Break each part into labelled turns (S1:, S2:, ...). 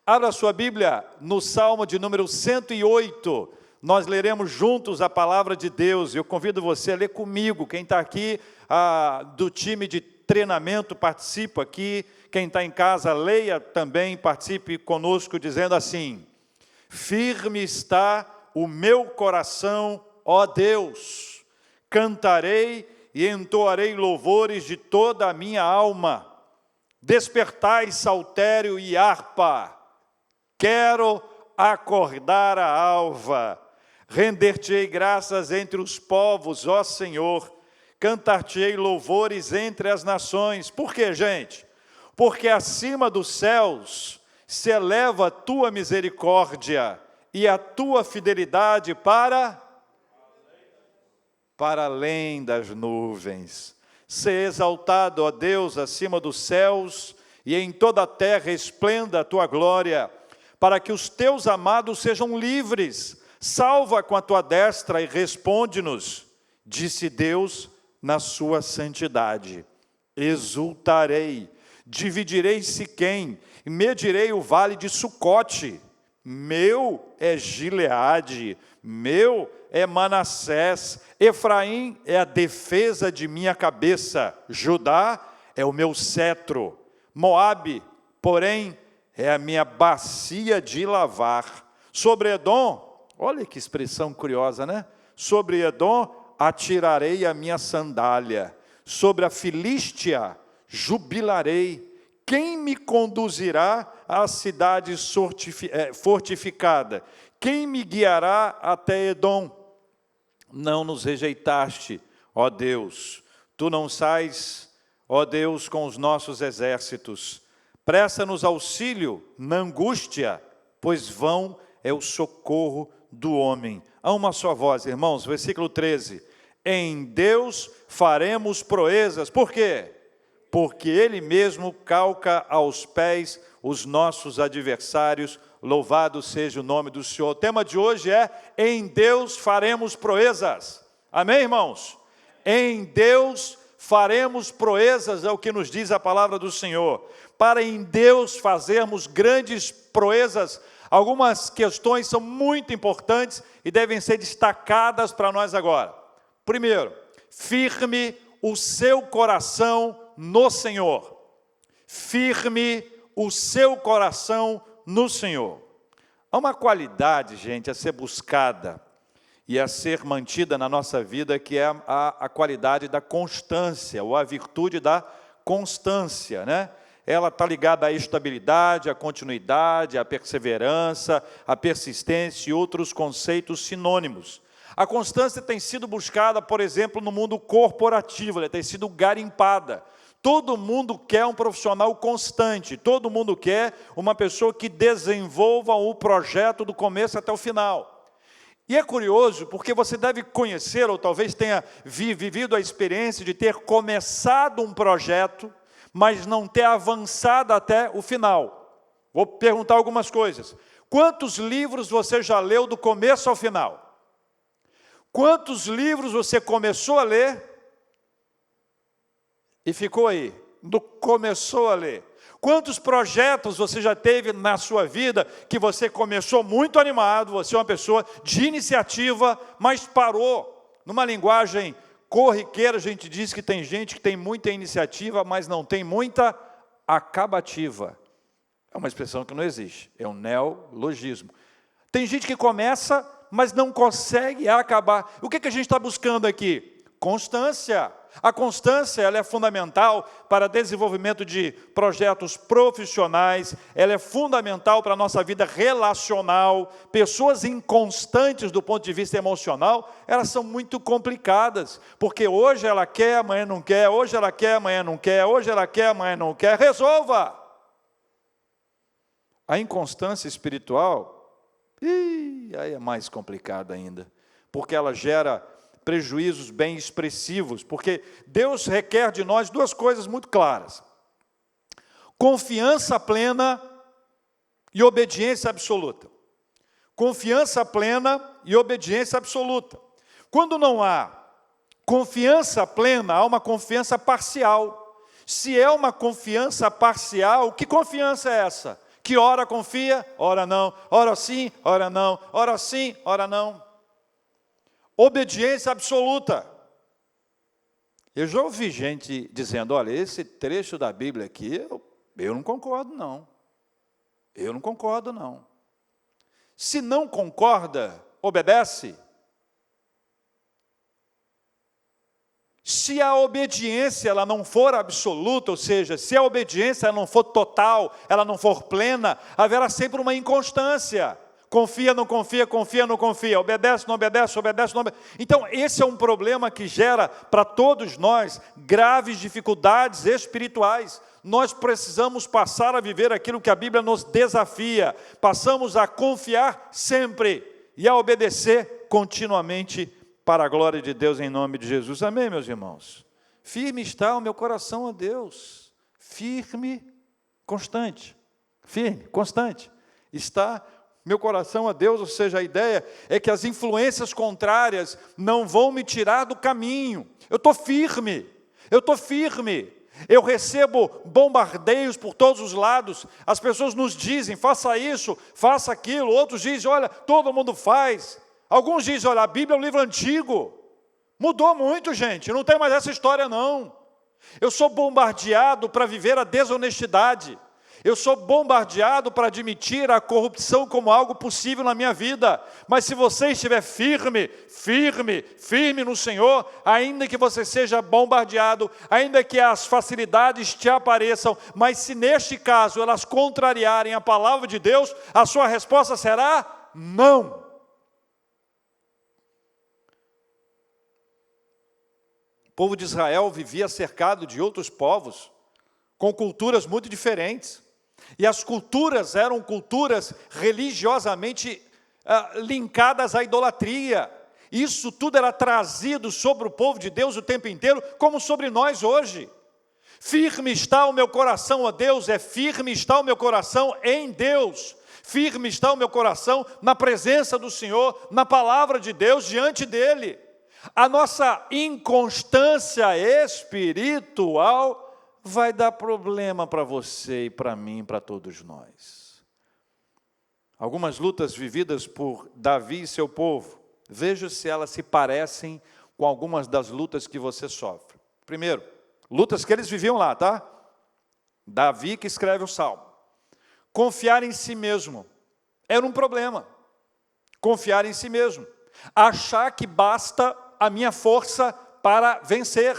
S1: Abra sua Bíblia no Salmo de número 108. Nós leremos juntos a palavra de Deus. Eu convido você a ler comigo. Quem está aqui do time de treinamento, participa aqui. Quem está em casa, leia também, participe conosco, dizendo assim: firme está o meu coração, ó Deus. Cantarei e entoarei louvores de toda a minha alma. Despertai saltério e harpa. Quero acordar a alva. Render-te-ei graças entre os povos, ó Senhor. Cantar-te-ei louvores entre as nações. Por quê, gente? Porque acima dos céus se eleva a tua misericórdia e a tua fidelidade para além das nuvens. Ser exaltado, ó Deus, acima dos céus, e em toda a terra esplenda a tua glória, para que os teus amados sejam livres. Salva com a tua destra e responde-nos, disse Deus na sua santidade. Exultarei, dividirei Siquém, e medirei o vale de Sucote. Meu é Gileade, meu é Manassés, Efraim é a defesa de minha cabeça, Judá é o meu cetro, Moabe, porém, é a minha bacia de lavar. Sobre Edom, olha que expressão curiosa, né? Sobre Edom atirarei a minha sandália, sobre a Filístia jubilarei. Quem me conduzirá à cidade fortificada? Quem me guiará até Edom? Não nos rejeitaste, ó Deus. Tu não sais, ó Deus, com os nossos exércitos. Presta-nos auxílio na angústia, pois vão é o socorro do homem. Há uma só voz, irmãos, versículo 13. Em Deus faremos proezas. Por quê? Porque Ele mesmo calca aos pés os nossos adversários. Louvado seja o nome do Senhor. O tema de hoje é: em Deus faremos proezas. Amém, irmãos? Em Deus faremos proezas, é o que nos diz a palavra do Senhor. Para em Deus fazermos grandes proezas, algumas questões são muito importantes e devem ser destacadas para nós agora. Primeiro, firme o seu coração no Senhor. Firme o seu coração no Senhor. Há uma qualidade, gente, a ser buscada e a ser mantida na nossa vida, que é a qualidade da constância, ou a virtude da constância, né? Ela está ligada à estabilidade, à continuidade, à perseverança, à persistência e outros conceitos sinônimos. A constância tem sido buscada, por exemplo, no mundo corporativo, ela tem sido garimpada. Todo mundo quer um profissional constante, todo mundo quer uma pessoa que desenvolva o projeto do começo até o final. E é curioso, porque você deve conhecer, ou talvez tenha vivido a experiência de ter começado um projeto, mas não ter avançado até o final. Vou perguntar algumas coisas. Quantos livros você já leu do começo ao final? Quantos livros você começou a ler e ficou aí? Começou a ler. Quantos projetos você já teve na sua vida que você começou muito animado, você é uma pessoa de iniciativa, mas parou? Numa linguagem corriqueira, a gente diz que tem gente que tem muita iniciativa, mas não tem muita acabativa. É uma expressão que não existe, é um neologismo. Tem gente que começa, mas não consegue acabar. O que a gente está buscando aqui? Constância. A constância, ela é fundamental para o desenvolvimento de projetos profissionais, ela é fundamental para a nossa vida relacional. Pessoas inconstantes do ponto de vista emocional, elas são muito complicadas, porque hoje ela quer, amanhã não quer, hoje ela quer, amanhã não quer, hoje ela quer, amanhã não quer. Resolva! A inconstância espiritual, aí é mais complicada ainda, porque ela gera prejuízos bem expressivos, porque Deus requer de nós duas coisas muito claras: confiança plena e obediência absoluta. Confiança plena e obediência absoluta. Quando não há confiança plena, há uma confiança parcial. Se é uma confiança parcial, que confiança é essa? Que ora confia, ora não, ora sim, ora não, ora sim, ora não. Obediência absoluta. Eu já ouvi gente dizendo, olha, esse trecho da Bíblia aqui, eu não concordo não. Eu não concordo não. Se não concorda, obedece. Se a obediência ela não for absoluta, ou seja, se a obediência ela não for total, ela não for plena, haverá sempre uma inconstância. Confia, não confia, confia, não confia, obedece, não obedece, obedece, não obedece. Então, esse é um problema que gera para todos nós graves dificuldades espirituais. Nós precisamos passar a viver aquilo que a Bíblia nos desafia. Passamos a confiar sempre e a obedecer continuamente para a glória de Deus em nome de Jesus. Amém, meus irmãos? Firme está o meu coração a Deus. Firme, constante. Firme, constante. Está meu coração a Deus, ou seja, a ideia é que as influências contrárias não vão me tirar do caminho. Eu estou firme, eu recebo bombardeios por todos os lados, as pessoas nos dizem, faça isso, faça aquilo, outros dizem, olha, todo mundo faz. Alguns dizem, olha, a Bíblia é um livro antigo, mudou muito, gente, não tem mais essa história não. Eu sou bombardeado para viver a desonestidade. Eu sou bombardeado para admitir a corrupção como algo possível na minha vida. Mas se você estiver firme no Senhor, ainda que você seja bombardeado, ainda que as facilidades te apareçam, mas se neste caso elas contrariarem a palavra de Deus, a sua resposta será não. O povo de Israel vivia cercado de outros povos, com culturas muito diferentes. E as culturas eram culturas religiosamente linkadas à idolatria. Isso tudo era trazido sobre o povo de Deus o tempo inteiro, como sobre nós hoje. Firme está o meu coração a Deus, firme está o meu coração em Deus. Firme está o meu coração na presença do Senhor, na palavra de Deus, diante dEle. A nossa inconstância espiritual vai dar problema para você e para mim, para todos nós. Algumas lutas vividas por Davi e seu povo, veja se elas se parecem com algumas das lutas que você sofre. Primeiro, lutas que eles viviam lá, tá? Davi que escreve o Salmo. Confiar em si mesmo era um problema. Confiar em si mesmo. Achar que basta a minha força para vencer.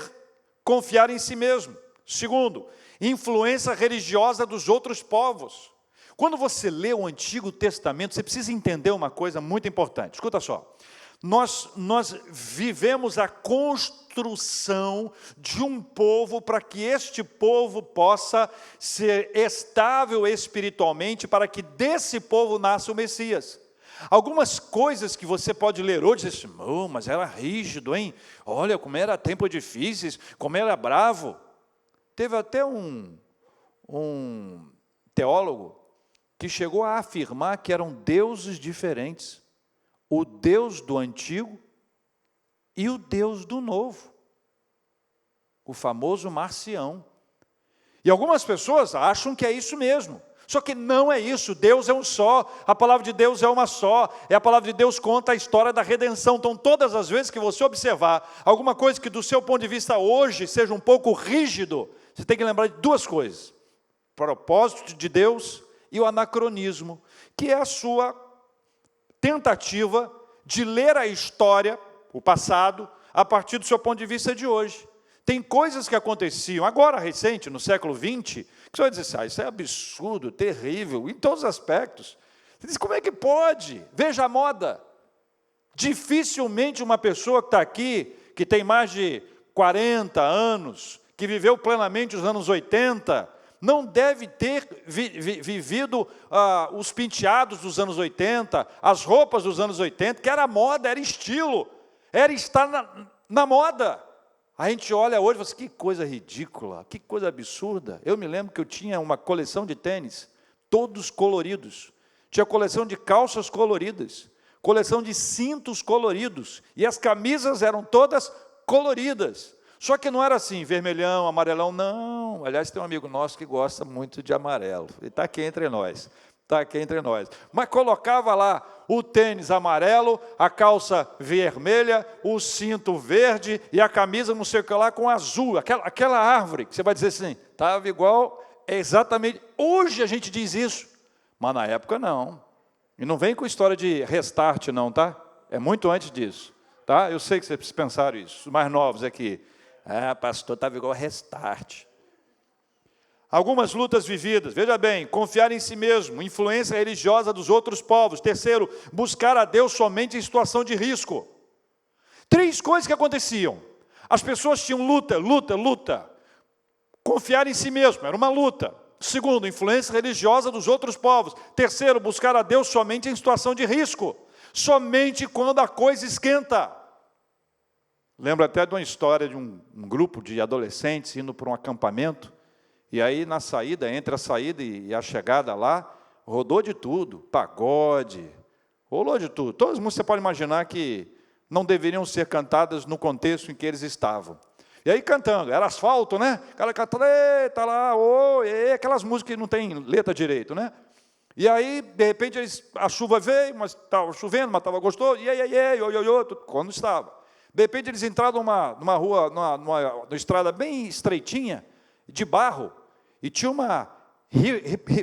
S1: Confiar em si mesmo. Segundo, influência religiosa dos outros povos. Quando você lê o Antigo Testamento, você precisa entender uma coisa muito importante. Escuta só. Nós vivemos a construção de um povo para que este povo possa ser estável espiritualmente, para que desse povo nasça o Messias. Algumas coisas que você pode ler hoje, você diz, oh, mas era rígido, hein? Olha como era tempo difíceis, como era bravo. Teve até um teólogo que chegou a afirmar que eram deuses diferentes. O Deus do Antigo e o Deus do Novo. O famoso Marcião. E algumas pessoas acham que é isso mesmo. Só que não é isso, Deus é um só, a palavra de Deus é uma só, e a palavra de Deus conta a história da redenção. Então, todas as vezes que você observar alguma coisa que do seu ponto de vista hoje seja um pouco rígido, você tem que lembrar de duas coisas: o propósito de Deus e o anacronismo, que é a sua tentativa de ler a história, o passado, a partir do seu ponto de vista de hoje. Tem coisas que aconteciam agora, recente, no século XX, que você vai dizer assim, isso é absurdo, terrível, em todos os aspectos. Você diz, como é que pode? Veja a moda. Dificilmente uma pessoa que está aqui, que tem mais de 40 anos, que viveu plenamente os anos 80, não deve ter vivido os penteados dos anos 80, as roupas dos anos 80, que era moda, era estilo, era estar na moda. A gente olha hoje e fala assim, que coisa ridícula, que coisa absurda. Eu me lembro que eu tinha uma coleção de tênis, todos coloridos. Tinha coleção de calças coloridas, coleção de cintos coloridos, e as camisas eram todas coloridas. Só que não era assim, vermelhão, amarelão, não. Aliás, tem um amigo nosso que gosta muito de amarelo. Ele está aqui entre nós. Está aqui entre nós. Mas colocava lá o tênis amarelo, a calça vermelha, o cinto verde e a camisa não sei o que lá com azul. Aquela árvore que você vai dizer assim, estava igual, é exatamente. Hoje a gente diz isso, mas na época não. E não vem com história de restart não, tá? É muito antes disso, tá? Eu sei que vocês pensaram isso, os mais novos aqui. Ah, pastor, estava igual restart. Algumas lutas vividas, veja bem, confiar em si mesmo, influência religiosa dos outros povos. Terceiro, buscar a Deus somente em situação de risco. 3 coisas que aconteciam. As pessoas tinham luta. Confiar em si mesmo, era uma luta. Segundo, influência religiosa dos outros povos. Terceiro, buscar a Deus somente em situação de risco. Somente quando a coisa esquenta. Lembro até de uma história de um grupo de adolescentes indo para um acampamento. E aí, na saída, entre a saída e a chegada lá, rodou de tudo, pagode, rolou de tudo. Todas as músicas você pode imaginar que não deveriam ser cantadas no contexto em que eles estavam. E aí cantando, era asfalto, né? O cara cantando, eita lá, aquelas músicas que não tem letra direito, né? E aí, de repente, a chuva veio, mas estava chovendo, mas estava gostoso, quando estava. De repente, eles entraram numa rua, numa estrada bem estreitinha, de barro, e tinha uma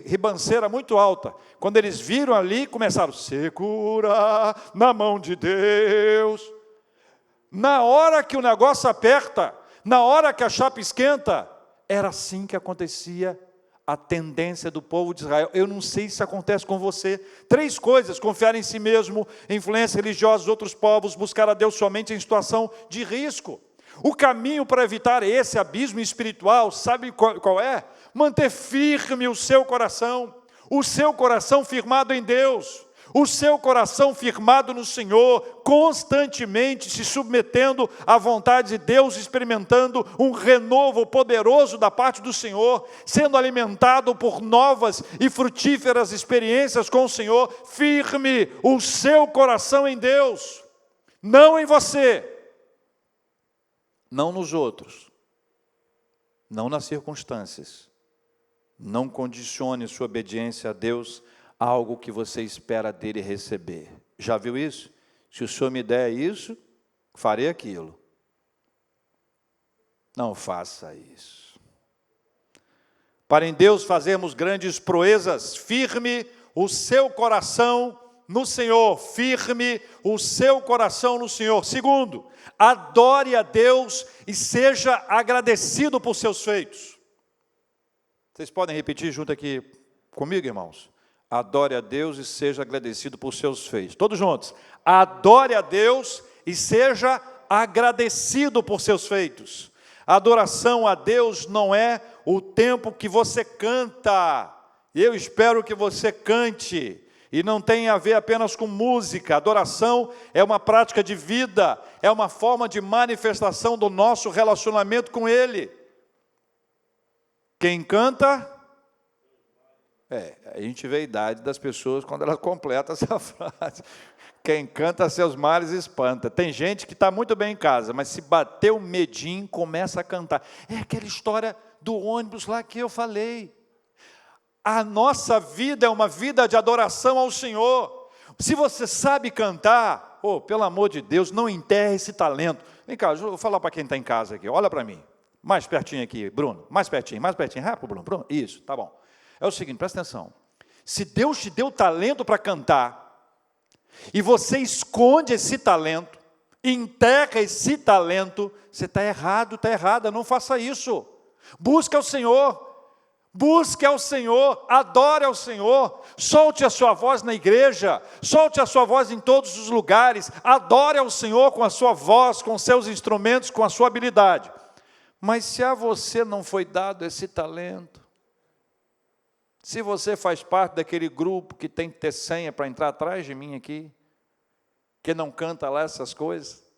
S1: ribanceira muito alta. Quando eles viram ali, começaram, segura na mão de Deus. Na hora que o negócio aperta, na hora que a chapa esquenta, era assim que acontecia a tendência do povo de Israel. Eu não sei se acontece com você. 3 coisas, confiar em si mesmo, influência religiosa dos outros povos, buscar a Deus somente em situação de risco. O caminho para evitar esse abismo espiritual, sabe qual é? Manter firme o seu coração firmado em Deus, o seu coração firmado no Senhor, constantemente se submetendo à vontade de Deus, experimentando um renovo poderoso da parte do Senhor, sendo alimentado por novas e frutíferas experiências com o Senhor. Firme o seu coração em Deus, não em você, não nos outros, não nas circunstâncias. Não condicione sua obediência a Deus a algo que você espera dele receber. Já viu isso? Se o Senhor me der isso, farei aquilo. Não faça isso. Para em Deus fazermos grandes proezas, firme o seu coração no Senhor, firme o seu coração no Senhor. Segundo, adore a Deus e seja agradecido por seus feitos. Vocês podem repetir junto aqui comigo, irmãos? Adore a Deus e seja agradecido por seus feitos. Todos juntos. Adore a Deus e seja agradecido por seus feitos. A adoração a Deus não é o tempo que você canta. Eu espero que você cante. E não tem a ver apenas com música. Adoração é uma prática de vida, é uma forma de manifestação do nosso relacionamento com Ele. Quem canta, a gente vê a idade das pessoas quando elas completam essa frase. Quem canta seus males espanta. Tem gente que está muito bem em casa, mas se bater o medinho, começa a cantar. É aquela história do ônibus lá que eu falei. A nossa vida é uma vida de adoração ao Senhor. Se você sabe cantar, pelo amor de Deus, não enterre esse talento. Vem cá, eu vou falar para quem está em casa aqui, olha para mim. Mais pertinho aqui, Bruno, mais pertinho, rápido, Bruno, isso, tá bom. É o seguinte, presta atenção. Se Deus te deu talento para cantar, e você esconde esse talento, enterra esse talento, você está errado, está errada, não faça isso. Busque ao Senhor. Busque ao Senhor, adore ao Senhor, solte a sua voz na igreja, solte a sua voz em todos os lugares, adore ao Senhor com a sua voz, com seus instrumentos, com a sua habilidade. Mas se a você não foi dado esse talento, se você faz parte daquele grupo que tem que ter senha para entrar atrás de mim aqui, que não canta lá essas coisas,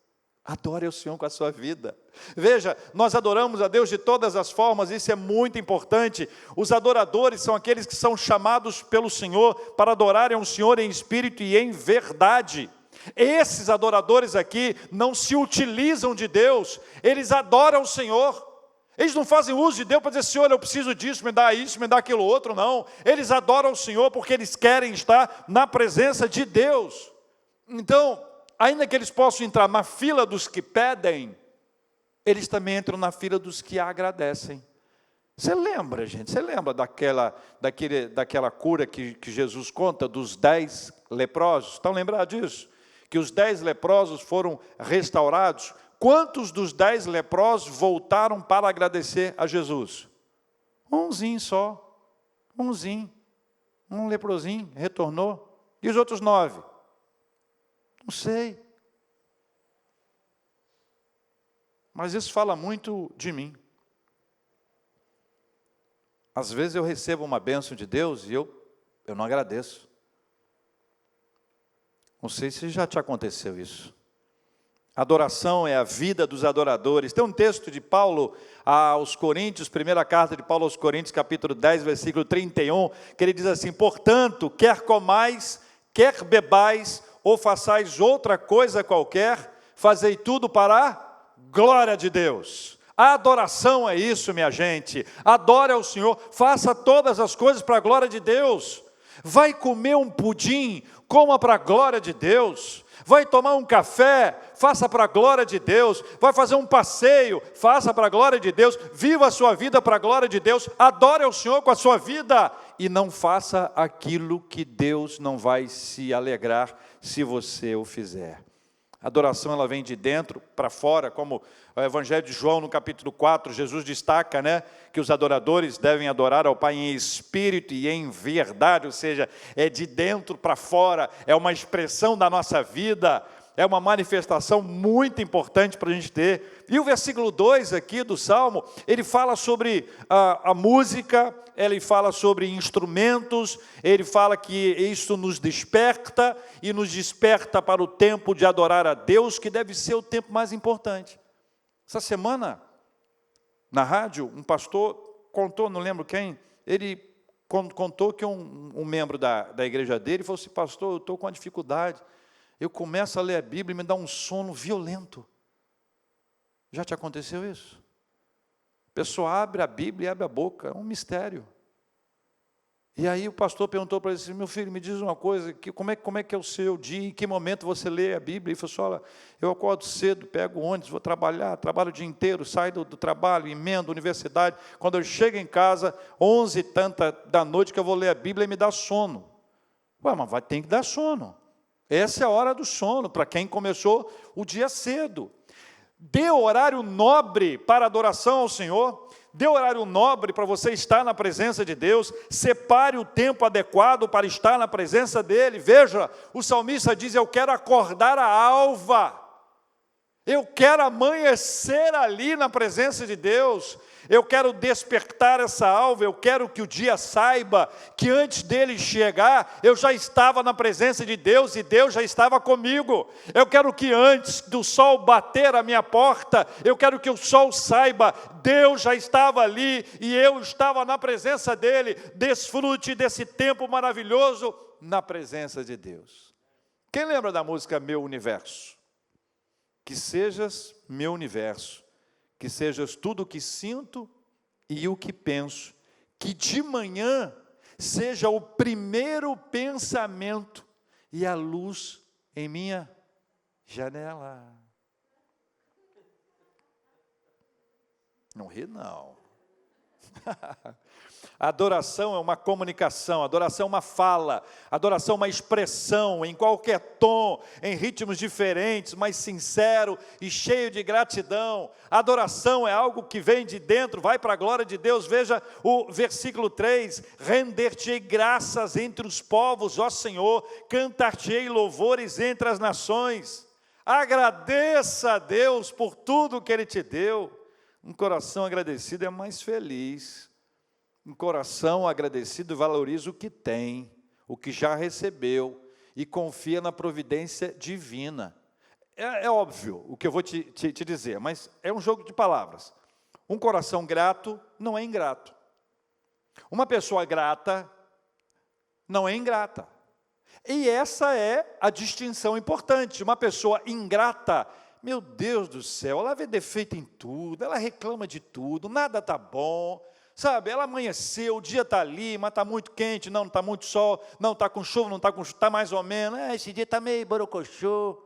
S1: adore ao Senhor com a sua vida. Veja, nós adoramos a Deus de todas as formas, isso é muito importante. Os adoradores são aqueles que são chamados pelo Senhor para adorarem o Senhor em espírito e em verdade. Esses adoradores aqui não se utilizam de Deus, eles adoram o Senhor. Eles não fazem uso de Deus para dizer, Senhor, eu preciso disso, me dá isso, me dá aquilo outro, não. Eles adoram o Senhor porque eles querem estar na presença de Deus. Então, ainda que eles possam entrar na fila dos que pedem, eles também entram na fila dos que agradecem. Você lembra, gente? Você lembra daquela cura que Jesus conta dos 10 leprosos? Estão lembrados disso? Que os 10 leprosos foram restaurados. Quantos dos 10 leprosos voltaram para agradecer a Jesus? Umzinho só. Umzinho. Um leprosinho retornou. E os outros 9? Não sei. Mas isso fala muito de mim. Às vezes eu recebo uma bênção de Deus e eu não agradeço. Não sei se já te aconteceu isso. Adoração é a vida dos adoradores. Tem um texto de Paulo aos Coríntios, primeira carta de Paulo aos Coríntios, capítulo 10, versículo 31, que ele diz assim, portanto, quer comais, quer bebais, ou façais outra coisa qualquer, fazei tudo para a glória de Deus. A adoração é isso, minha gente. Adore ao Senhor, faça todas as coisas para a glória de Deus. Vai comer um pudim, coma para a glória de Deus. Vai tomar um café, faça para a glória de Deus. Vai fazer um passeio, faça para a glória de Deus. Viva a sua vida para a glória de Deus. Adore ao Senhor com a sua vida. E não faça aquilo que Deus não vai se alegrar se você o fizer. A adoração ela vem de dentro para fora, como o Evangelho de João, no capítulo 4, Jesus destaca, que os adoradores devem adorar ao Pai em espírito e em verdade, ou seja, é de dentro para fora, é uma expressão da nossa vida, é uma manifestação muito importante para a gente ter. E o versículo 2 aqui do Salmo, ele fala sobre a música, ele fala sobre instrumentos, ele fala que isso nos desperta, e nos desperta para o tempo de adorar a Deus, que deve ser o tempo mais importante. Essa semana, na rádio, um pastor contou, não lembro quem, ele contou que um membro da igreja dele falou assim, pastor, eu estou com uma dificuldade, eu começo a ler a Bíblia e me dá um sono violento. Já te aconteceu isso? A pessoa abre a Bíblia e abre a boca, é um mistério. E aí o pastor perguntou para ele assim, meu filho, me diz uma coisa, como é que é o seu dia, em que momento você lê a Bíblia? Ele falou assim, olha, eu acordo cedo, pego o ônibus, vou trabalhar, trabalho o dia inteiro, saio do trabalho, emendo, universidade, quando eu chego em casa, 11 e tanta da noite que eu vou ler a Bíblia e me dá sono. Ué, mas tem que dar sono. Essa é a hora do sono, para quem começou o dia cedo. Dê horário nobre para adoração ao Senhor, dê horário nobre para você estar na presença de Deus, separe o tempo adequado para estar na presença dEle. Veja, o salmista diz, eu quero acordar a alva, eu quero amanhecer ali na presença de Deus, eu quero despertar essa alva, eu quero que o dia saiba que antes dele chegar, eu já estava na presença de Deus e Deus já estava comigo. Eu quero que antes do sol bater a minha porta, eu quero que o sol saiba, Deus já estava ali e eu estava na presença dele. Desfrute desse tempo maravilhoso na presença de Deus. Quem lembra da música Meu Universo? Que sejas meu universo. Que sejas tudo o que sinto e o que penso, que de manhã seja o primeiro pensamento e a luz em minha janela. Não ri não. Adoração é uma comunicação, adoração é uma fala, adoração é uma expressão em qualquer tom, em ritmos diferentes, mas sincero e cheio de gratidão. Adoração é algo que vem de dentro, vai para a glória de Deus. Veja o versículo 3, render-te-ei graças entre os povos, ó Senhor, cantar-te-ei louvores entre as nações. Agradeça a Deus por tudo que Ele te deu. Um coração agradecido é mais feliz. Um coração agradecido valoriza o que tem, o que já recebeu, e confia na providência divina. É óbvio o que eu vou te dizer, mas é um jogo de palavras. Um coração grato não é ingrato. Uma pessoa grata não é ingrata. E essa é a distinção importante. Uma pessoa ingrata, meu Deus do céu, ela vê defeito em tudo, ela reclama de tudo, nada está bom, sabe? Ela amanheceu, o dia está ali, mas está muito quente, não está muito sol, não está com chuva, não está com chuva, está mais ou menos, esse dia está meio borocochô.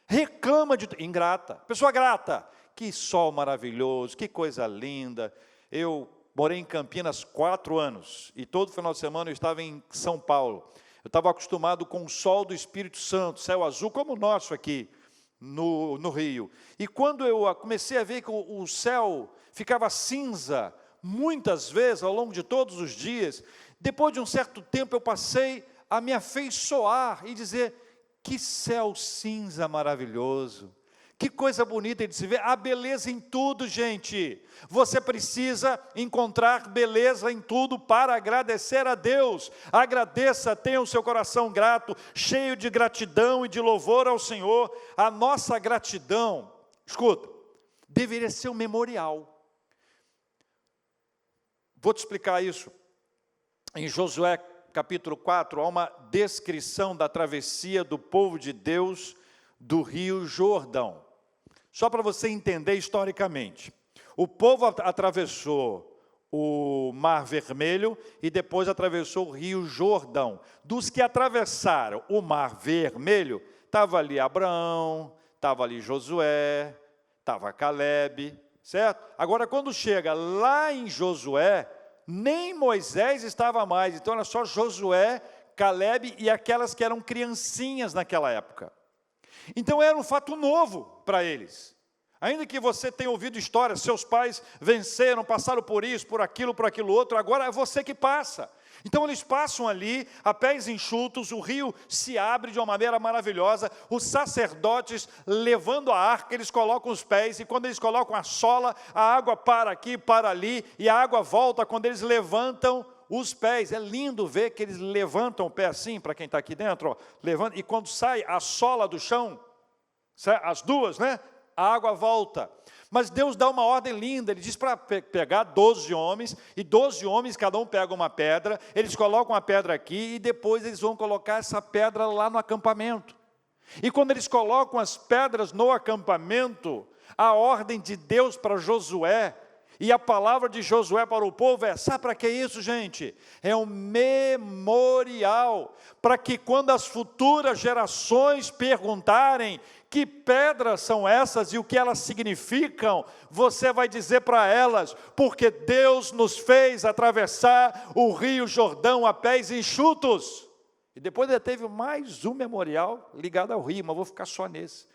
S1: Reclama de tudo, ingrata, pessoa grata, que sol maravilhoso, que coisa linda. Eu morei em Campinas 4 anos, e todo final de semana eu estava em São Paulo. Eu estava acostumado com o sol do Espírito Santo, céu azul, como o nosso aqui no Rio. E quando eu comecei a ver que o céu ficava cinza, muitas vezes, ao longo de todos os dias, depois de um certo tempo eu passei a me afeiçoar e dizer, que céu cinza maravilhoso. Que coisa bonita de se ver, há beleza em tudo, gente. Você precisa encontrar beleza em tudo para agradecer a Deus. Agradeça, tenha o seu coração grato, cheio de gratidão e de louvor ao Senhor. A nossa gratidão, escuta, deveria ser um memorial. Vou te explicar isso. Em Josué capítulo 4, há uma descrição da travessia do povo de Deus do rio Jordão. Só para você entender historicamente, o povo atravessou o Mar Vermelho e depois atravessou o rio Jordão. Dos que atravessaram o Mar Vermelho, estava ali Abraão, estava ali Josué, estava Caleb, certo? Agora, quando chega lá em Josué, nem Moisés estava mais, então era só Josué, Caleb e aquelas que eram criancinhas naquela época. Então era um fato novo para eles. Ainda que você tenha ouvido histórias, seus pais venceram, passaram por isso, por aquilo outro, agora é você que passa. Então eles passam ali, a pés enxutos, o rio se abre de uma maneira maravilhosa, os sacerdotes levando a arca, eles colocam os pés, e quando eles colocam a sola, a água para aqui, para ali, e a água volta quando eles levantam os pés. É lindo ver que eles levantam o pé assim, para quem está aqui dentro, ó, levanta, e quando sai a sola do chão, as duas, né? A água volta. Mas Deus dá uma ordem linda, Ele diz para pegar 12 homens, e 12 homens, cada um pega uma pedra, eles colocam a pedra aqui, e depois eles vão colocar essa pedra lá no acampamento. E quando eles colocam as pedras no acampamento, a ordem de Deus para Josué, e a palavra de Josué para o povo é, sabe para que isso, gente? É um memorial, para que quando as futuras gerações perguntarem que pedras são essas e o que elas significam, você vai dizer para elas, porque Deus nos fez atravessar o rio Jordão a pés enxutos. E depois ainda teve mais um memorial ligado ao rio, mas vou ficar só nesse.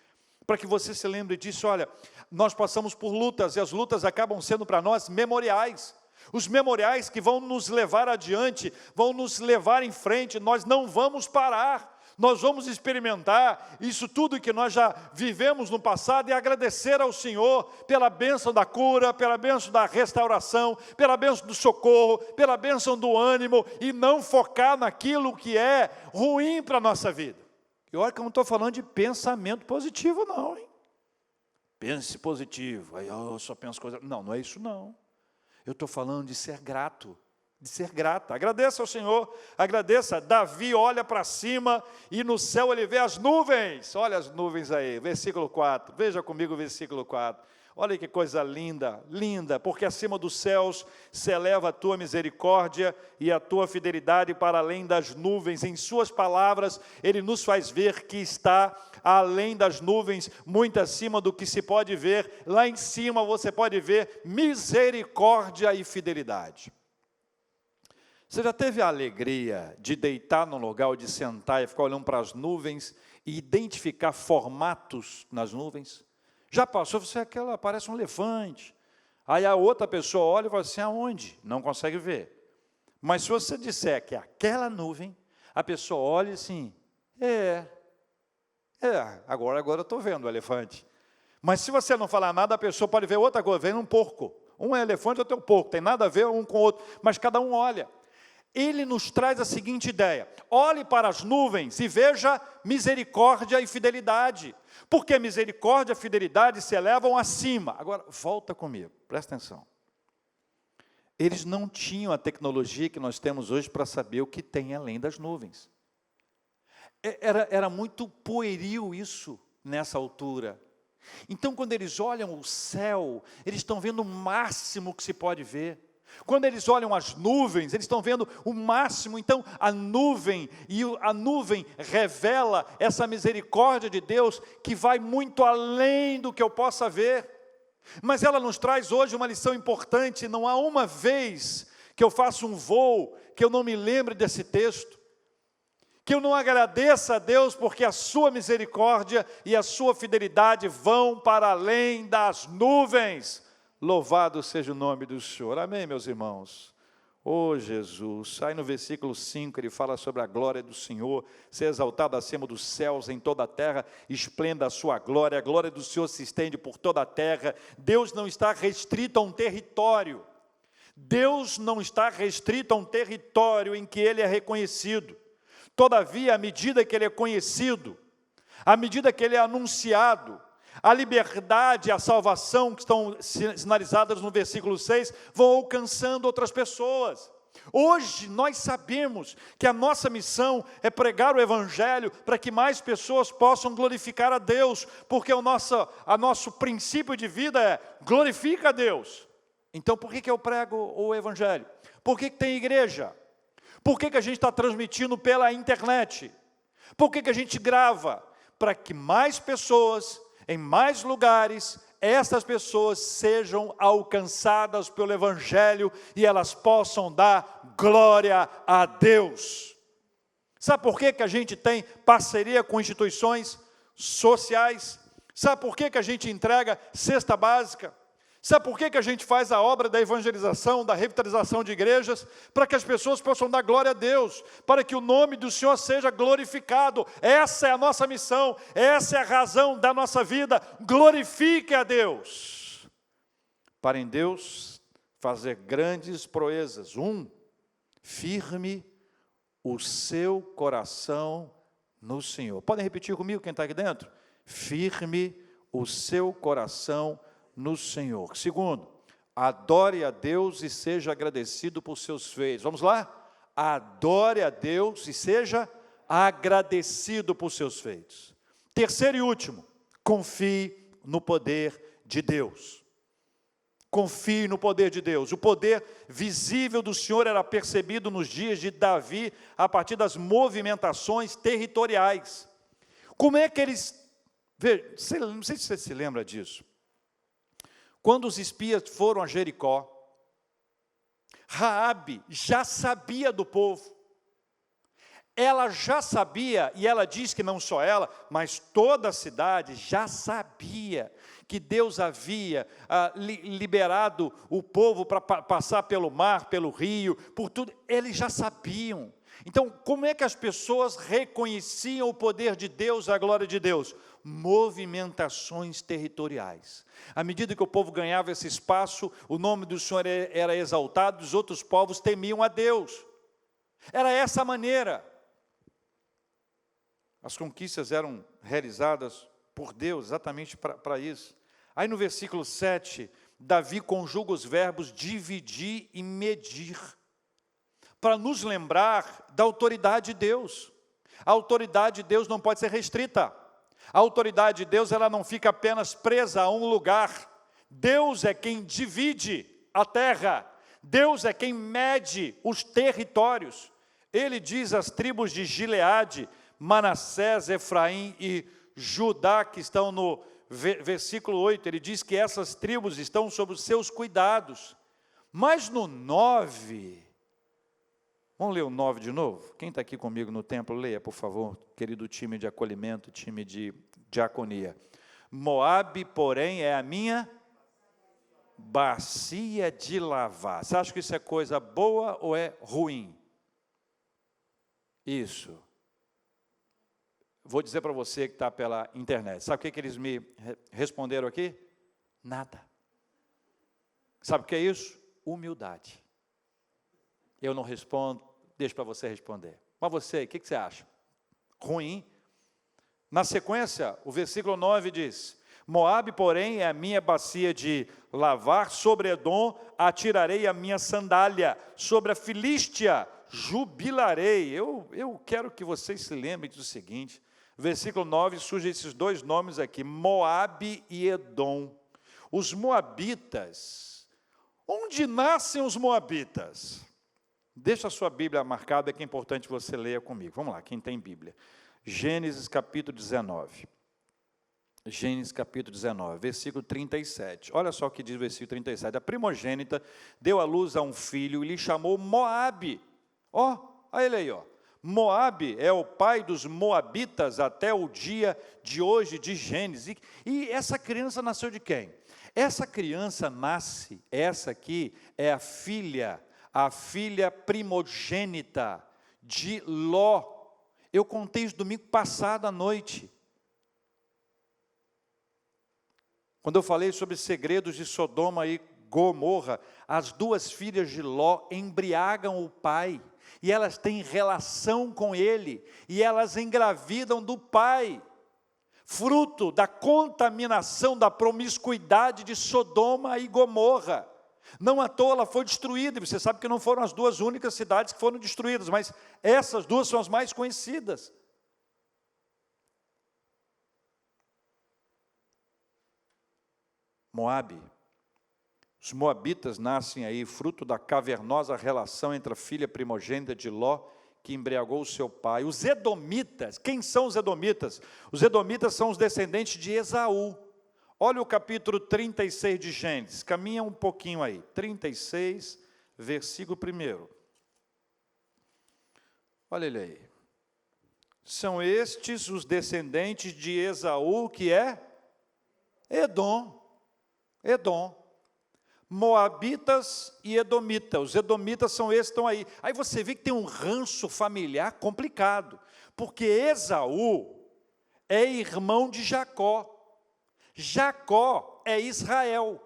S1: Para que você se lembre disso, olha, nós passamos por lutas, e as lutas acabam sendo para nós memoriais. Os memoriais que vão nos levar adiante, vão nos levar em frente, nós não vamos parar. Nós vamos experimentar isso tudo que nós já vivemos no passado e agradecer ao Senhor pela bênção da cura, pela bênção da restauração, pela bênção do socorro, pela bênção do ânimo, e não focar naquilo que é ruim para a nossa vida. E olha que eu não estou falando de pensamento positivo não, hein? Pense positivo, aí eu só penso coisa... Não, não é isso não. Eu estou falando de ser grato, de ser grata. Agradeça ao Senhor, agradeça. Davi olha para cima e no céu ele vê as nuvens. Olha as nuvens aí, versículo 4. Veja comigo o versículo 4. Olha que coisa linda, linda, porque acima dos céus se eleva a tua misericórdia e a tua fidelidade para além das nuvens. Em suas palavras, Ele nos faz ver que está além das nuvens, muito acima do que se pode ver. Lá em cima você pode ver misericórdia e fidelidade. Você já teve a alegria de deitar num lugar, ou de sentar e ficar olhando para as nuvens e identificar formatos nas nuvens? Já passou, você aquela parece um elefante. Aí a outra pessoa olha e fala assim, aonde? Não consegue ver. Mas se você disser que é aquela nuvem, a pessoa olha e assim, agora eu estou vendo o elefante. Mas se você não falar nada, a pessoa pode ver outra coisa, vem um porco. Um é elefante, outro é um porco, tem nada a ver um com o outro, mas cada um olha. Ele nos traz a seguinte ideia, olhe para as nuvens e veja misericórdia e fidelidade, porque misericórdia e fidelidade se elevam acima. Agora, volta comigo, presta atenção. Eles não tinham a tecnologia que nós temos hoje para saber o que tem além das nuvens. Era muito pueril isso nessa altura. Então, quando eles olham o céu, eles estão vendo o máximo que se pode ver. Quando eles olham as nuvens, eles estão vendo o máximo. Então, a nuvem revela essa misericórdia de Deus que vai muito além do que eu possa ver. Mas ela nos traz hoje uma lição importante. Não há uma vez que eu faça um voo que eu não me lembre desse texto, que eu não agradeça a Deus, porque a sua misericórdia e a sua fidelidade vão para além das nuvens. Louvado seja o nome do Senhor. Amém, meus irmãos? Oh, Jesus. Aí no versículo 5, ele fala sobre a glória do Senhor, ser exaltado acima dos céus, em toda a terra, esplenda a sua glória. A glória do Senhor se estende por toda a terra. Deus não está restrito a um território. Deus não está restrito a um território em que Ele é reconhecido. Todavia, à medida que Ele é conhecido, à medida que Ele é anunciado, a liberdade e a salvação que estão sinalizadas no versículo 6, vão alcançando outras pessoas. Hoje nós sabemos que a nossa missão é pregar o Evangelho para que mais pessoas possam glorificar a Deus, porque o nosso princípio de vida é glorifica a Deus. Então por que eu prego o Evangelho? Por que tem igreja? Por que a gente está transmitindo pela internet? Por que a gente grava? Para que mais pessoas, em mais lugares, essas pessoas sejam alcançadas pelo Evangelho e elas possam dar glória a Deus. Sabe por que a gente tem parceria com instituições sociais? Sabe por que a gente entrega cesta básica? Sabe por que a gente faz a obra da evangelização, da revitalização de igrejas? Para que as pessoas possam dar glória a Deus, para que o nome do Senhor seja glorificado. Essa é a nossa missão, essa é a razão da nossa vida. Glorifique a Deus. Para em Deus fazer grandes proezas. Firme o seu coração no Senhor. Podem repetir comigo quem está aqui dentro? Firme o seu coração no Senhor. Segundo, adore a Deus e seja agradecido por seus feitos. Vamos lá? Adore a Deus e seja agradecido por seus feitos. Terceiro e último, confie no poder de Deus. Confie no poder de Deus. O poder visível do Senhor era percebido nos dias de Davi, a partir das movimentações territoriais. Como é que eles... Não sei se você se lembra disso. Quando os espias foram a Jericó, Raabe já sabia do povo. Ela já sabia, e ela diz que não só ela, mas toda a cidade já sabia que Deus havia liberado o povo para passar pelo mar, pelo rio, por tudo. Eles já sabiam. Então, como é que as pessoas reconheciam o poder de Deus, a glória de Deus? Movimentações territoriais. À medida que o povo ganhava esse espaço, o nome do Senhor era exaltado, os outros povos temiam a Deus. Era essa a maneira. As conquistas eram realizadas por Deus, exatamente para isso. Aí no versículo 7, Davi conjuga os verbos dividir e medir, para nos lembrar da autoridade de Deus. A autoridade de Deus não pode ser restrita. A autoridade de Deus, ela não fica apenas presa a um lugar. Deus é quem divide a terra. Deus é quem mede os territórios. Ele diz às tribos de Gileade, Manassés, Efraim e Judá, que estão no versículo 8, ele diz que essas tribos estão sob os seus cuidados. Mas no 9, vamos ler o 9 de novo? Quem está aqui comigo no templo, leia, por favor, querido time de acolhimento, time de diaconia. Moabe, porém, é a minha bacia de lavar. Você acha que isso é coisa boa ou é ruim? Isso. Vou dizer para você que está pela internet. Sabe o que eles me responderam aqui? Nada. Sabe o que é isso? Humildade. Eu não respondo, deixo para você responder. Mas você, o que você acha? Ruim? Na sequência, o versículo 9 diz: Moabe, porém, é a minha bacia de lavar, sobre Edom atirarei a minha sandália, sobre a Filístia jubilarei. Eu quero que vocês se lembrem do seguinte, versículo 9, surgem esses dois nomes aqui, Moabe e Edom. Os moabitas, onde nascem os moabitas? Deixa a sua Bíblia marcada, que é importante você leia comigo. Vamos lá, quem tem Bíblia. Gênesis capítulo 19. Gênesis capítulo 19, versículo 37. Olha só o que diz o versículo 37. A primogênita deu à luz a um filho e lhe chamou Moabe. Olha ele aí, Moabe é o pai dos moabitas até o dia de hoje de Gênesis. E essa criança nasceu de quem? Essa criança nasce, essa aqui é a filha primogênita de Ló. Eu contei isso domingo passado à noite. Quando eu falei sobre segredos de Sodoma e Gomorra, as duas filhas de Ló embriagam o pai, e elas têm relação com ele, e elas engravidam do pai, fruto da contaminação, da promiscuidade de Sodoma e Gomorra. Não à toa ela foi destruída, e você sabe que não foram as duas únicas cidades que foram destruídas, mas essas duas são as mais conhecidas. Moabe. Os moabitas nascem aí, fruto da cavernosa relação entre a filha primogênita de Ló, que embriagou o seu pai. Os edomitas, quem são os edomitas? Os edomitas são os descendentes de Esaú. Olha o capítulo 36 de Gênesis, caminha um pouquinho aí, 36, versículo 1. Olha ele aí. São estes os descendentes de Esaú, que é Edom. Moabitas e edomitas. Os edomitas são esses que estão aí. Aí você vê que tem um ranço familiar complicado, porque Esaú é irmão de Jacó. Jacó é Israel.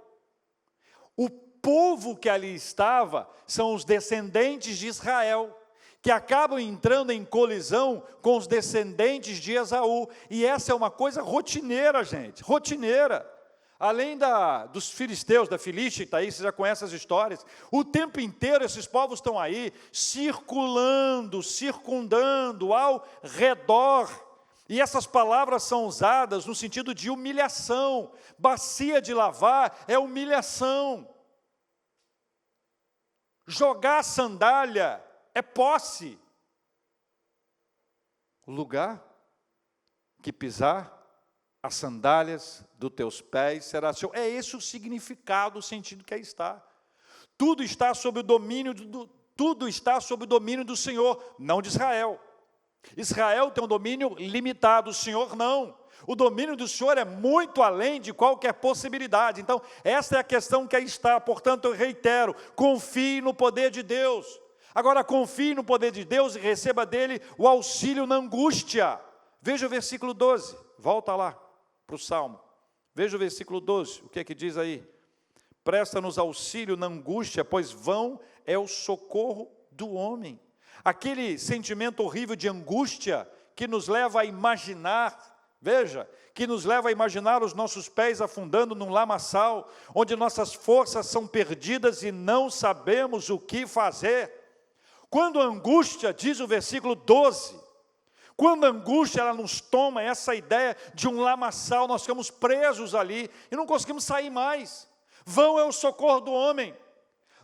S1: O povo que ali estava são os descendentes de Israel, que acabam entrando em colisão com os descendentes de Esaú. E essa é uma coisa rotineira, gente, rotineira. Além dos filisteus, da Filístia, aí você já conhece as histórias, o tempo inteiro esses povos estão aí, circulando, circundando ao redor, e essas palavras são usadas no sentido de humilhação. Bacia de lavar é humilhação, jogar sandália é posse, o lugar que pisar as sandálias dos teus pés será seu. É esse o significado, o sentido que aí está. Tudo está sob o domínio do Senhor, não de Israel. Israel tem um domínio limitado, o Senhor não. O domínio do Senhor é muito além de qualquer possibilidade. Então, essa é a questão que aí está. Portanto, eu reitero, confie no poder de Deus. Agora, confie no poder de Deus e receba dele o auxílio na angústia. Veja o versículo 12, volta lá para o Salmo. Veja o versículo 12, o que é que diz aí? Presta-nos auxílio na angústia, pois vão é o socorro do homem. Aquele sentimento horrível de angústia que nos leva a imaginar, veja, que nos leva a imaginar os nossos pés afundando num lamaçal, onde nossas forças são perdidas e não sabemos o que fazer. Quando a angústia, diz o versículo 12, quando a angústia ela nos toma, essa ideia de um lamaçal, nós ficamos presos ali e não conseguimos sair mais. Vão é o socorro do homem.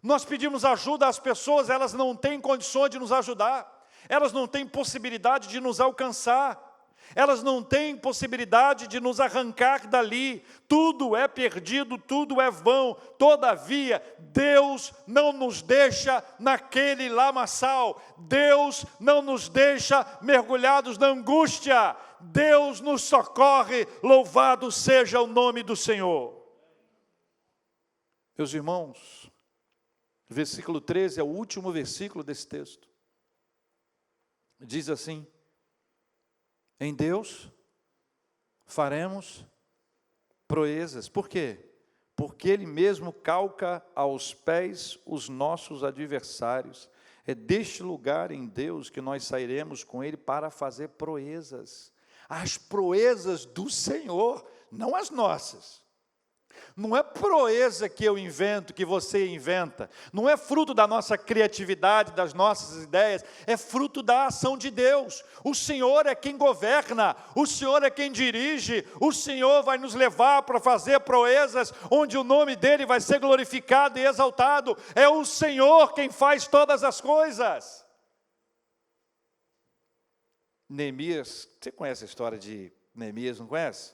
S1: Nós pedimos ajuda às pessoas, elas não têm condições de nos ajudar, elas não têm possibilidade de nos alcançar, elas não têm possibilidade de nos arrancar dali. Tudo é perdido, tudo é vão. Todavia, Deus não nos deixa naquele lamaçal. Deus não nos deixa mergulhados na angústia. Deus nos socorre, louvado seja o nome do Senhor. Meus irmãos, versículo 13 é o último versículo desse texto. Diz assim: em Deus faremos proezas. Por quê? Porque Ele mesmo calca aos pés os nossos adversários. É deste lugar em Deus que nós sairemos com Ele para fazer proezas. As proezas do Senhor, não as nossas. Não é proeza que eu invento, que você inventa. Não é fruto da nossa criatividade, das nossas ideias. É fruto da ação de Deus. O Senhor é quem governa. O Senhor é quem dirige. O Senhor vai nos levar para fazer proezas, onde o nome dEle vai ser glorificado e exaltado. É o Senhor quem faz todas as coisas. Neemias, você conhece a história de Neemias, não conhece?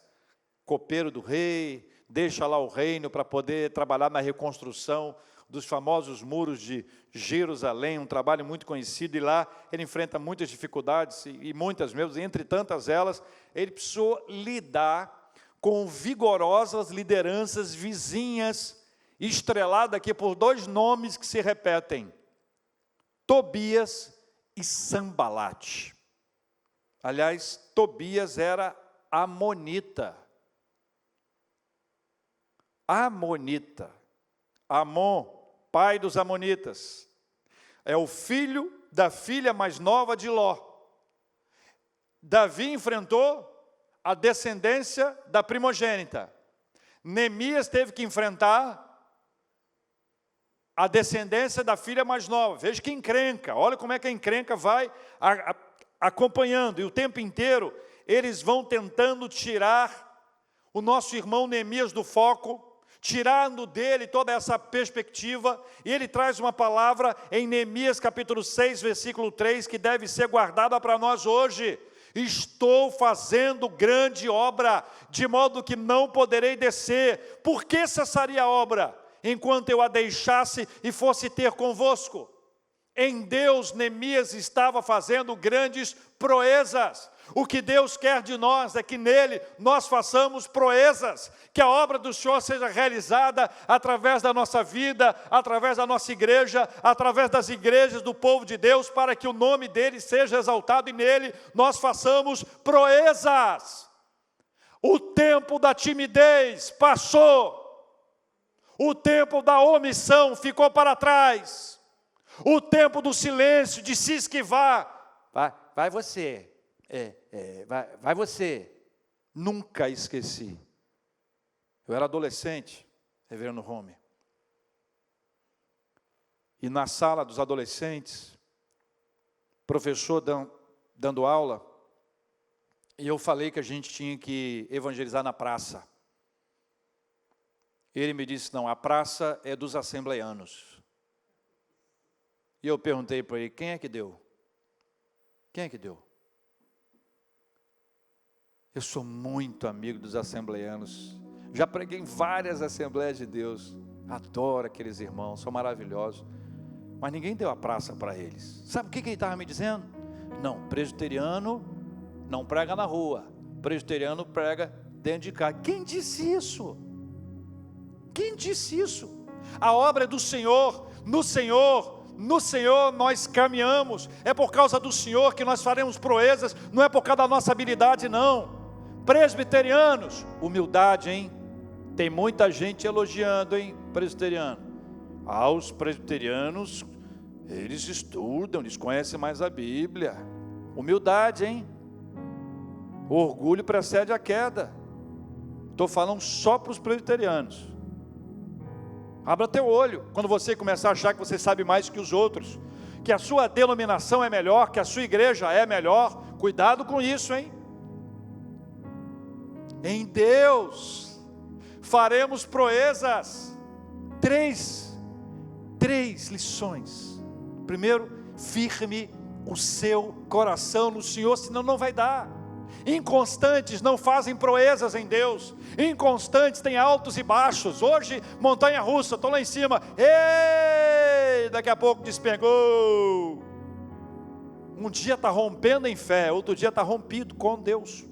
S1: Copeiro do rei, deixa lá o reino para poder trabalhar na reconstrução dos famosos muros de Jerusalém, um trabalho muito conhecido, e lá ele enfrenta muitas dificuldades, e muitas mesmo, entre tantas elas, ele precisou lidar com vigorosas lideranças vizinhas, estrelada aqui por dois nomes que se repetem, Tobias e Sambalate. Aliás, Tobias era amonita. Amonita. Amon, pai dos amonitas. É o filho da filha mais nova de Ló. Davi enfrentou a descendência da primogênita. Neemias teve que enfrentar a descendência da filha mais nova. Veja que encrenca. Olha como é que a encrenca vai acompanhando. E o tempo inteiro eles vão tentando tirar o nosso irmão Neemias do foco, tirando dele toda essa perspectiva, e ele traz uma palavra em Neemias capítulo 6, versículo 3, que deve ser guardada para nós hoje. Estou fazendo grande obra, de modo que não poderei descer. Por que cessaria a obra, enquanto eu a deixasse e fosse ter convosco? Em Deus, Neemias estava fazendo grandes proezas. O que Deus quer de nós é que nele nós façamos proezas, que a obra do Senhor seja realizada através da nossa vida, através da nossa igreja, através das igrejas do povo de Deus, para que o nome dele seja exaltado e nele nós façamos proezas. O tempo da timidez passou, o tempo da omissão ficou para trás, o tempo do silêncio, de se esquivar. Vai você. Vai você. Nunca esqueci. Eu era adolescente, reverendo Rome. E na sala dos adolescentes, professor dando aula, e eu falei que a gente tinha que evangelizar na praça. Ele me disse, não, a praça é dos assembleianos. E eu perguntei para ele, quem é que deu? Quem é que deu? Eu sou muito amigo dos assembleianos. Já preguei em várias Assembleias de Deus. Adoro aqueles irmãos, são maravilhosos. Mas ninguém deu a praça para eles. Sabe o que ele estava me dizendo? Não, presbiteriano não prega na rua. Presbiteriano prega dentro de casa. Quem disse isso? Quem disse isso? A obra é do Senhor, no Senhor. No Senhor nós caminhamos, é por causa do Senhor que nós faremos proezas, não é por causa da nossa habilidade não. Presbiterianos, humildade, hein? Tem muita gente elogiando, hein, presbiteriano. Os presbiterianos, eles estudam, eles conhecem mais a Bíblia. Humildade, hein? O orgulho precede a queda. Estou falando só para os presbiterianos. Abra teu olho, quando você começar a achar que você sabe mais que os outros, que a sua denominação é melhor, que a sua igreja é melhor, cuidado com isso, hein? Em Deus, faremos proezas. Três lições. Primeiro, firme o seu coração no Senhor, senão não vai dar. Inconstantes não fazem proezas em Deus. Inconstantes têm altos e baixos. Hoje, montanha russa, estou lá em cima. Ei, daqui a pouco despegou. Um dia está rompendo em fé, outro dia está rompido com Deus.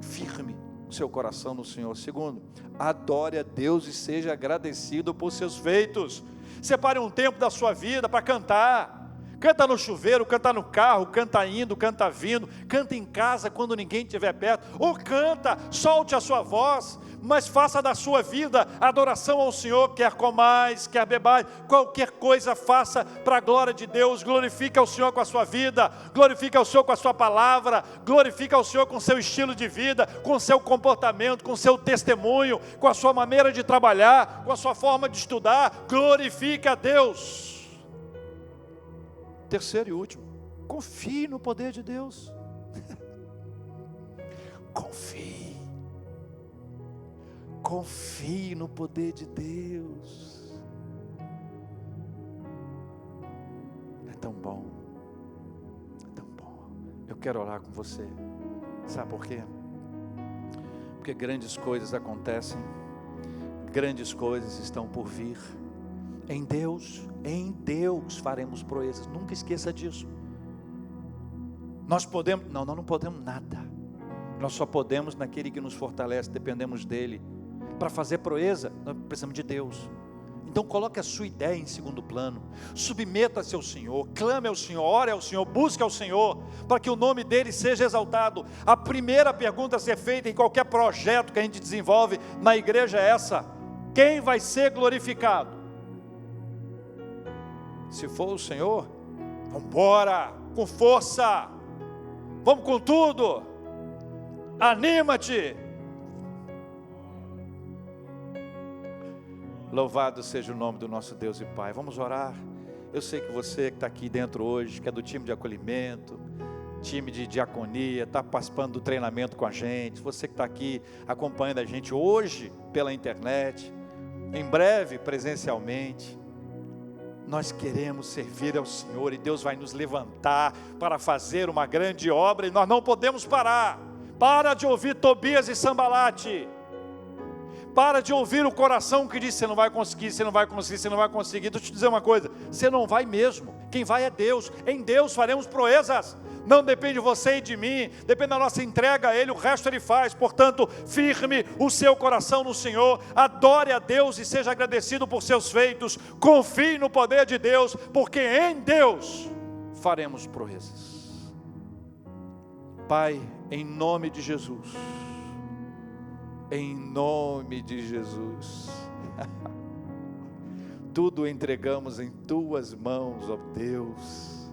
S1: Firme o seu coração no Senhor. Segundo, adore a Deus e seja agradecido por seus feitos. Separe um tempo da sua vida para cantar. Canta no chuveiro, canta no carro, canta indo, canta vindo, canta em casa quando ninguém estiver perto, ou canta, solte a sua voz, mas faça da sua vida adoração ao Senhor, quer comais, quer bebais, qualquer coisa faça para a glória de Deus. Glorifique ao Senhor com a sua vida, glorifique ao Senhor com a sua palavra, glorifique ao Senhor com o seu estilo de vida, com o seu comportamento, com o seu testemunho, com a sua maneira de trabalhar, com a sua forma de estudar. Glorifique a Deus. Terceiro e último, confie no poder de Deus. Confie no poder de Deus. É tão bom. Eu quero orar com você. Sabe por quê? Porque grandes coisas acontecem, grandes coisas estão por vir. Em Deus faremos proezas. Nunca esqueça disso. Nós não podemos nada. Nós só podemos naquele que nos fortalece, dependemos dele. Para fazer proeza, nós precisamos de Deus. Então coloque a sua ideia em segundo plano, submeta-se ao Senhor, clame ao Senhor, ore ao Senhor, busque ao Senhor, para que o nome dele seja exaltado. A primeira pergunta a ser feita em qualquer projeto que a gente desenvolve na igreja é essa: quem vai ser glorificado? Se for o Senhor, vamos embora, com força, vamos com tudo, anima-te. Louvado seja o nome do nosso Deus e Pai. Vamos orar. Eu sei que você que está aqui dentro hoje, que é do time de acolhimento, time de diaconia, está participando do treinamento com a gente, você que está aqui acompanhando a gente hoje pela internet, em breve presencialmente, nós queremos servir ao Senhor e Deus vai nos levantar para fazer uma grande obra e nós não podemos parar. Para de ouvir Tobias e Sambalate. Para de ouvir o coração que diz: você não vai conseguir, você não vai conseguir, você não vai conseguir. Deixa eu te dizer uma coisa: você não vai mesmo. Quem vai é Deus. Em Deus faremos proezas. Não depende de você e de mim, depende da nossa entrega a Ele, o resto Ele faz. Portanto, firme o seu coração no Senhor, adore a Deus e seja agradecido por seus feitos. Confie no poder de Deus, porque em Deus faremos proezas. Pai, em nome de Jesus, em nome de Jesus, tudo entregamos em Tuas mãos, ó Deus,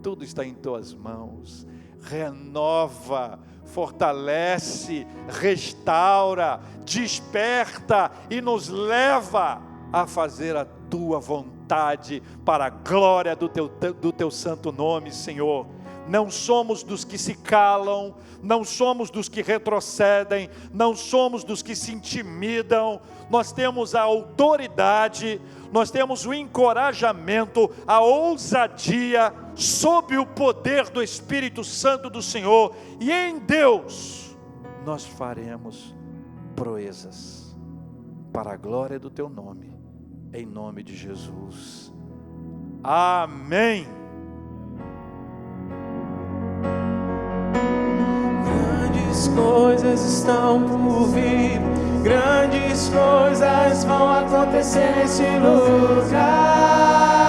S1: tudo está em Tuas mãos. Renova, fortalece, restaura, desperta e nos leva a fazer a Tua vontade para a glória do Teu santo nome, Senhor. Não somos dos que se calam, não somos dos que retrocedem, não somos dos que se intimidam. Nós temos a autoridade, nós temos o encorajamento, a ousadia, sob o poder do Espírito Santo do Senhor, e em Deus nós faremos proezas, para a glória do Teu nome, em nome de Jesus. Amém.
S2: Grandes coisas estão por vir, grandes coisas vão acontecer nesse lugar.